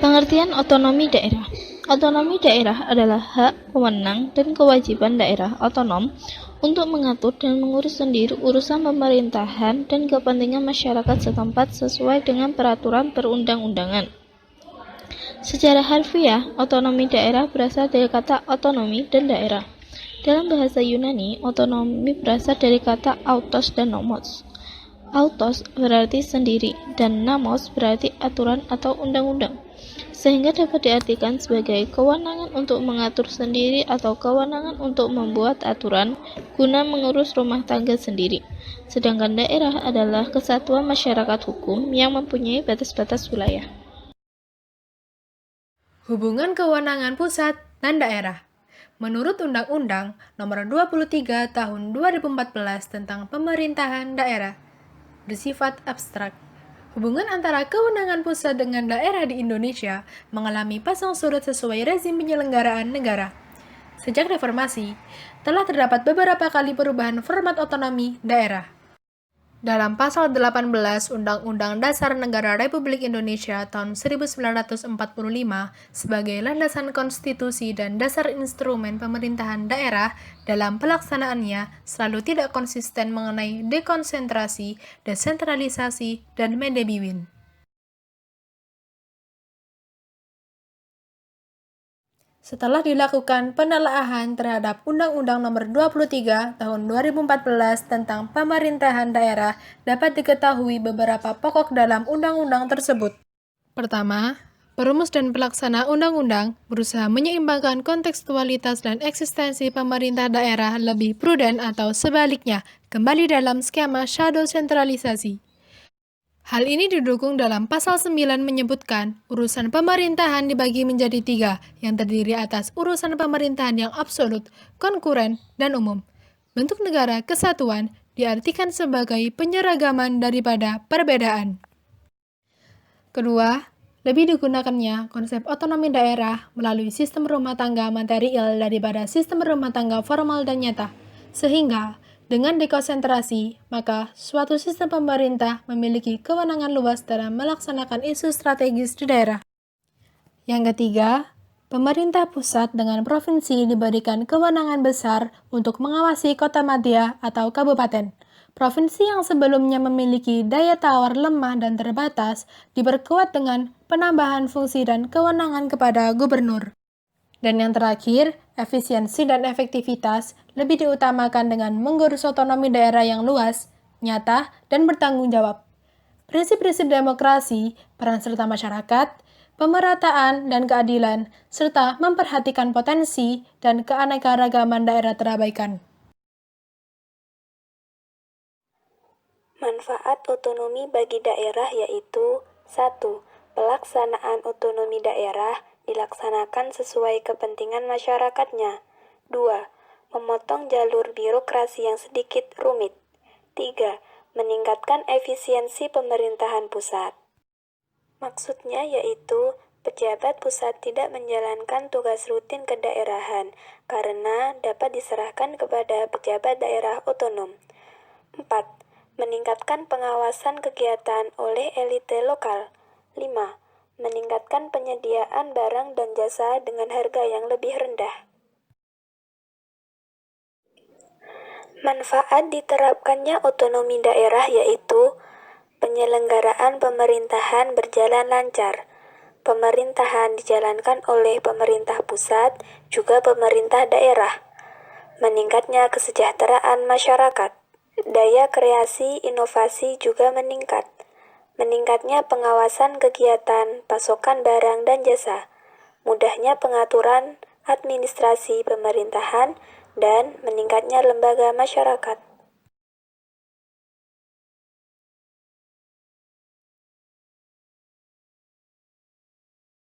Pengertian otonomi daerah. Otonomi daerah adalah hak, wewenang, dan kewajiban daerah otonom untuk mengatur dan mengurus sendiri urusan pemerintahan dan kepentingan masyarakat setempat sesuai dengan peraturan perundang-undangan. Secara harfiah, otonomi daerah berasal dari kata otonomi dan daerah. Dalam bahasa Yunani, otonomi berasal dari kata autos dan nomos. Autos berarti sendiri, dan namos berarti aturan atau undang-undang, sehingga dapat diartikan sebagai kewenangan untuk mengatur sendiri atau kewenangan untuk membuat aturan guna mengurus rumah tangga sendiri. Sedangkan daerah adalah kesatuan masyarakat hukum yang mempunyai batas-batas wilayah. Hubungan kewenangan pusat dan daerah. Menurut Undang-Undang Nomor 23 Tahun 2014 tentang Pemerintahan Daerah, bersifat abstrak. Hubungan antara kewenangan pusat dengan daerah di Indonesia mengalami pasang surut sesuai rezim penyelenggaraan negara. Sejak reformasi, telah terdapat beberapa kali perubahan format otonomi daerah. Dalam Pasal 18 Undang-Undang Dasar Negara Republik Indonesia tahun 1945 sebagai landasan konstitusi dan dasar instrumen pemerintahan daerah, dalam pelaksanaannya selalu tidak konsisten mengenai dekonsentrasi, desentralisasi, dan medebiwin. Setelah dilakukan penelaahan terhadap Undang-Undang Nomor 23 Tahun 2014 tentang Pemerintahan Daerah, dapat diketahui beberapa pokok dalam undang-undang tersebut. Pertama, perumus dan pelaksana undang-undang berusaha menyeimbangkan kontekstualitas dan eksistensi pemerintah daerah lebih pruden atau sebaliknya, kembali dalam skema shadow sentralisasi. Hal ini didukung dalam Pasal 9 menyebutkan urusan pemerintahan dibagi menjadi 3 yang terdiri atas urusan pemerintahan yang absolut, konkuren, dan umum. Bentuk negara kesatuan diartikan sebagai penyeragaman daripada perbedaan. Kedua, lebih digunakannya konsep otonomi daerah melalui sistem rumah tangga material daripada sistem rumah tangga formal dan nyata, sehingga dengan dekonsentrasi, maka suatu sistem pemerintah memiliki kewenangan luas dalam melaksanakan isu strategis di daerah. Yang ketiga, pemerintah pusat dengan provinsi diberikan kewenangan besar untuk mengawasi kota madya atau kabupaten. Provinsi yang sebelumnya memiliki daya tawar lemah dan terbatas diperkuat dengan penambahan fungsi dan kewenangan kepada gubernur. Dan yang terakhir, efisiensi dan efektivitas lebih diutamakan dengan mengurus otonomi daerah yang luas, nyata, dan bertanggung jawab. Prinsip-prinsip demokrasi, peran serta masyarakat, pemerataan dan keadilan, serta memperhatikan potensi dan keanekaragaman daerah terabaikan. Manfaat otonomi bagi daerah yaitu 1. Pelaksanaan otonomi daerah dilaksanakan sesuai kepentingan masyarakatnya. 2. Memotong jalur birokrasi yang sedikit rumit. 3. Meningkatkan efisiensi pemerintahan pusat. Maksudnya yaitu pejabat pusat tidak menjalankan tugas rutin kedaerahan karena dapat diserahkan kepada pejabat daerah otonom. 4. Meningkatkan pengawasan kegiatan oleh elite lokal. 5. Meningkatkan penyediaan barang dan jasa dengan harga yang lebih rendah. Manfaat diterapkannya otonomi daerah yaitu penyelenggaraan pemerintahan berjalan lancar. Pemerintahan dijalankan oleh pemerintah pusat, juga pemerintah daerah. Meningkatnya kesejahteraan masyarakat. Daya kreasi inovasi juga meningkat. Meningkatnya pengawasan kegiatan pasokan barang dan jasa. Mudahnya pengaturan administrasi pemerintahan dan meningkatnya lembaga masyarakat.